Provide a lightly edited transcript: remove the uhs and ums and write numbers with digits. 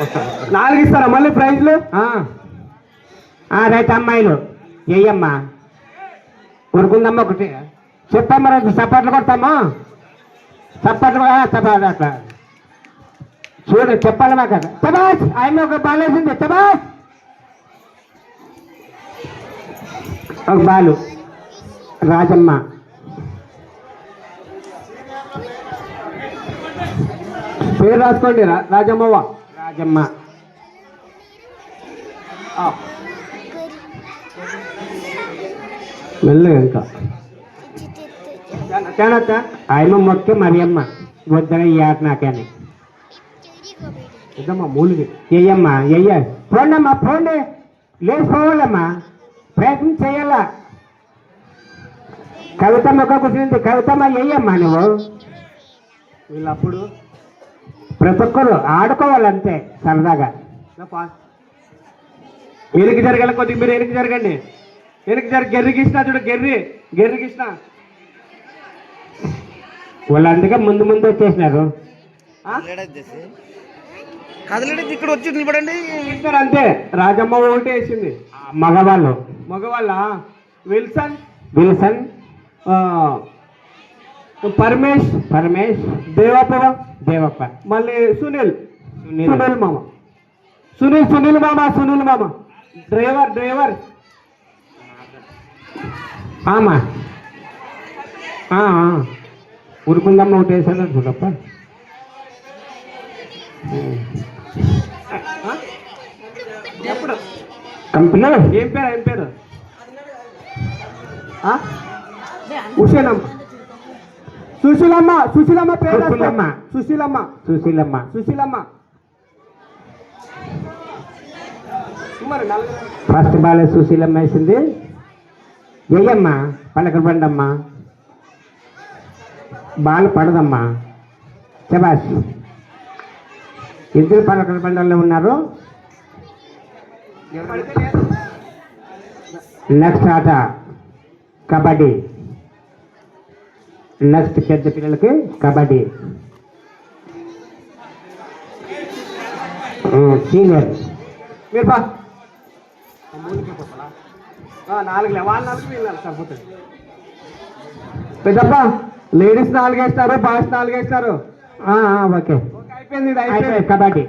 4 ఇస్తారా మళ్ళీ ప్రైజ్లు? రైట్ అమ్మాయిలు ఏయమ్మా ఉరుకుందమ్మా ఒకటి చెప్పమ్మా రైతు చప్పట్లు కొడతామా చప్పట్లు అట్లా చూడు చెప్పాలి మాకు చబాష్ ఆయన ఒక బాల్ వేసింది చబాష్ ఒక బాలు రాజమ్మ పేరు రాసుకోండి రాజమ్మవ్వ. రాజమ్మ మెల్లగా ఇంకా తేనత్త ఆయమ్మ మొక్క మరియమ్మ వద్దన ఈ ఆట నాకేని ఇదమ్మా మూలిగి ఎయ్యమ్మా ఎయ్య పోండమ్మా పోండి లేచిపోవాలమ్మా ప్రయత్నం చేయాలా కవితమ్మ ఒక కూర్చుంది కవితమ్మ ఎయ్యమ్మా నువ్వు వీళ్ళప్పుడు ప్రతి ఒక్కరు ఆడుకోవాలంతే సరదాగా. వెనక్కి జరగాలి కొద్దిగా, మీరు వెనక్కి జరగండి. వెనక్కి జరగ గెర్రి కృష్ణ చూడు గెర్రి కృష్ణ వాళ్ళు అందుకే ముందు ముందు వచ్చేసినారు. కదలడేది ఇక్కడ వచ్చి నిలబడండి అంతే. రాజమ్మ ఒకటి వేసింది. మగవాళ్ళు మగవాళ్ళ విల్సన్ విల్సన్ పరమేష్ దేవప్ప దేవప్ప మళ్ళీ సునీల్ మామ డ్రైవర్ ఆమా ఉరుకుందమ్మ ఒకటి వేసాడు చూడప్ప ఎప్పుడు కంపెనీ ఏం పేరు ఉషేనమ్మ సుశీలమ్మ పేరు సుశీలమ్మ ఫస్ట్ బాల్ సుశీలమ్మ వేసింది. వెయ్యమ్మా పలకలు పండమ్మా బాల్ పడదమ్మా శబాష్ ఇద్దరు పలకల పండల్లో ఉన్నారు. నెక్స్ట్ ఆట కబడ్డీ. నెక్స్ట్ పెద్ద పిల్లలకి కబడ్డీ సీనియర్ మీరు బా 4 వాళ్ళు 4 వీళ్ళు 4 సరిపోతుంది. పెద్దప్ప లేడీస్ 4 వేస్తారు, బాయ్స్ 4 వేస్తారు. ఓకే అయిపోయింది కబడ్డీ.